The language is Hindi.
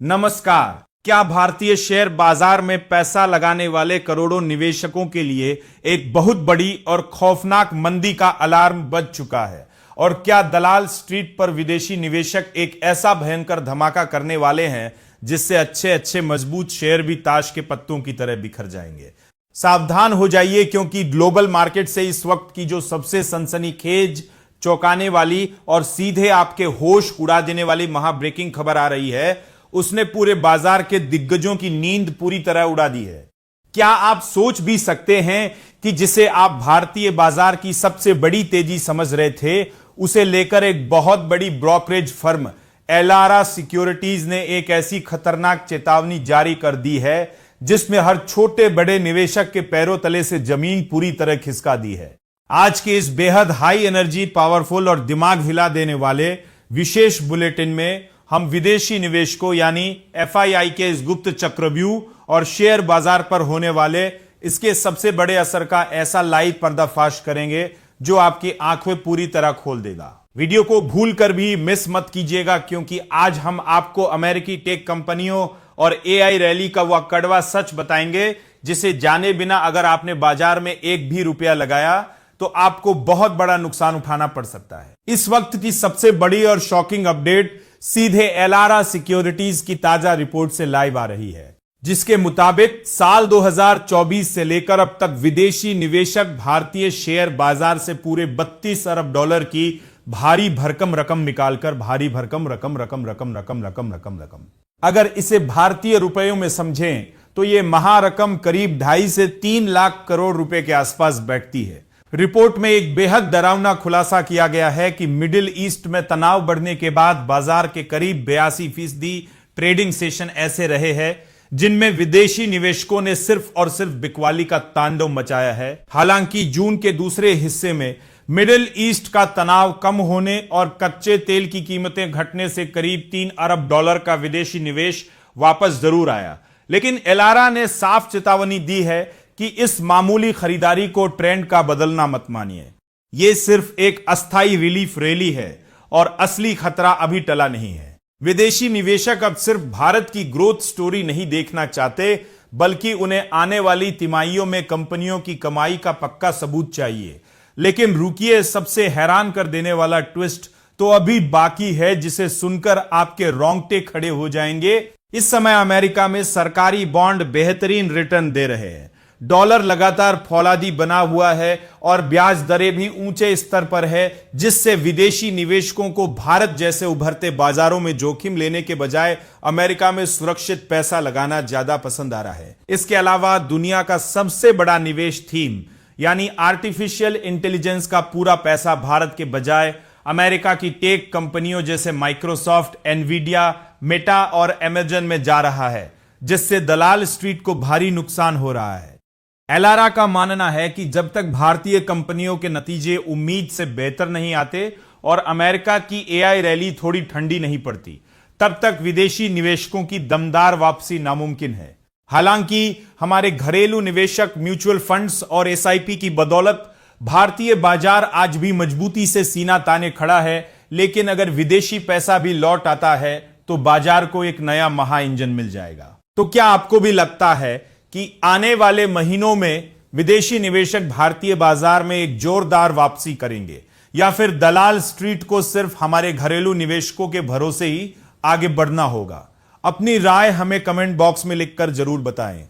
नमस्कार। क्या भारतीय शेयर बाजार में पैसा लगाने वाले करोड़ों निवेशकों के लिए एक बहुत बड़ी और खौफनाक मंदी का अलार्म बज चुका है? और क्या दलाल स्ट्रीट पर विदेशी निवेशक एक ऐसा भयंकर धमाका करने वाले हैं जिससे अच्छे अच्छे मजबूत शेयर भी ताश के पत्तों की तरह बिखर जाएंगे? सावधान हो जाइए, क्योंकि ग्लोबल मार्केट से इस वक्त की जो सबसे सनसनीखेज, चौंकाने वाली और सीधे आपके होश उड़ा देने वाली महाब्रेकिंग खबर आ रही है, उसने पूरे बाजार के दिग्गजों की नींद पूरी तरह उड़ा दी है। क्या आप सोच भी सकते हैं कि जिसे आप भारतीय बाजार की सबसे बड़ी तेजी समझ रहे थे, उसे लेकर एक बहुत बड़ी ब्रोकरेज फर्म एलारा सिक्योरिटीज ने एक ऐसी खतरनाक चेतावनी जारी कर दी है जिसमें हर छोटे बड़े निवेशक के पैरों तले से जमीन पूरी तरह खिसका दी है। आज के इस बेहद हाई एनर्जी, पावरफुल और दिमाग हिला देने वाले विशेष बुलेटिन में हम विदेशी निवेशकों यानी एफआईआई के इस गुप्त चक्रव्यूह और शेयर बाजार पर होने वाले इसके सबसे बड़े असर का ऐसा लाइव पर्दाफाश करेंगे जो आपकी आंखें पूरी तरह खोल देगा। वीडियो को भूलकर भी मिस मत कीजिएगा, क्योंकि आज हम आपको अमेरिकी टेक कंपनियों और एआई रैली का वह कड़वा सच बताएंगे जिसे जाने बिना अगर आपने बाजार में एक भी रुपया लगाया तो आपको बहुत बड़ा नुकसान उठाना पड़ सकता है। इस वक्त की सबसे बड़ी और शॉकिंग अपडेट सीधे एलारा सिक्योरिटीज की ताजा रिपोर्ट से लाइव आ रही है, जिसके मुताबिक साल 2024 से लेकर अब तक विदेशी निवेशक भारतीय शेयर बाजार से पूरे 32 अरब डॉलर की भारी भरकम रकम निकालकर रकम अगर इसे भारतीय रुपयों में समझें तो यह महारकम करीब 2.5 से 3 लाख करोड़ रुपए के आसपास बैठती है। रिपोर्ट में एक बेहद डरावना खुलासा किया गया है कि मिडिल ईस्ट में तनाव बढ़ने के बाद बाजार के करीब 82% ट्रेडिंग सेशन ऐसे रहे हैं जिनमें विदेशी निवेशकों ने सिर्फ और सिर्फ बिकवाली का तांडव मचाया है। हालांकि जून के दूसरे हिस्से में मिडिल ईस्ट का तनाव कम होने और कच्चे तेल की कीमतें घटने से करीब 3 अरब डॉलर का विदेशी निवेश वापस जरूर आया, लेकिन एलारा ने साफ चेतावनी दी है कि इस मामूली खरीदारी को ट्रेंड का बदलना मत मानिए। यह सिर्फ एक अस्थायी रिलीफ रैली है और असली खतरा अभी टला नहीं है। विदेशी निवेशक अब सिर्फ भारत की ग्रोथ स्टोरी नहीं देखना चाहते, बल्कि उन्हें आने वाली तिमाहियों में कंपनियों की कमाई का पक्का सबूत चाहिए। लेकिन रुकिए, सबसे हैरान कर देने वाला ट्विस्ट तो अभी बाकी है, जिसे सुनकर आपके रोंगटे खड़े हो जाएंगे। इस समय अमेरिका में सरकारी बॉन्ड बेहतरीन रिटर्न दे रहे हैं, डॉलर लगातार फौलादी बना हुआ है और ब्याज दरें भी ऊंचे स्तर पर है, जिससे विदेशी निवेशकों को भारत जैसे उभरते बाजारों में जोखिम लेने के बजाय अमेरिका में सुरक्षित पैसा लगाना ज्यादा पसंद आ रहा है। इसके अलावा दुनिया का सबसे बड़ा निवेश थीम यानी आर्टिफिशियल इंटेलिजेंस का पूरा पैसा भारत के बजाय अमेरिका की टेक कंपनियों जैसे माइक्रोसॉफ्ट, एनवीडिया, मेटा और अमेजन में जा रहा है, जिससे दलाल स्ट्रीट को भारी नुकसान हो रहा है। एलारा का मानना है कि जब तक भारतीय कंपनियों के नतीजे उम्मीद से बेहतर नहीं आते और अमेरिका की एआई रैली थोड़ी ठंडी नहीं पड़ती, तब तक विदेशी निवेशकों की दमदार वापसी नामुमकिन है। हालांकि हमारे घरेलू निवेशक, म्यूचुअल फंड्स और एसआईपी की बदौलत भारतीय बाजार आज भी मजबूती से सीना ताने खड़ा है, लेकिन अगर विदेशी पैसा भी लौट आता है तो बाजार को एक नया महा इंजन मिल जाएगा। तो क्या आपको भी लगता है कि आने वाले महीनों में विदेशी निवेशक भारतीय बाजार में एक जोरदार वापसी करेंगे, या फिर दलाल स्ट्रीट को सिर्फ हमारे घरेलू निवेशकों के भरोसे ही आगे बढ़ना होगा? अपनी राय हमें कमेंट बॉक्स में लिखकर जरूर बताएं।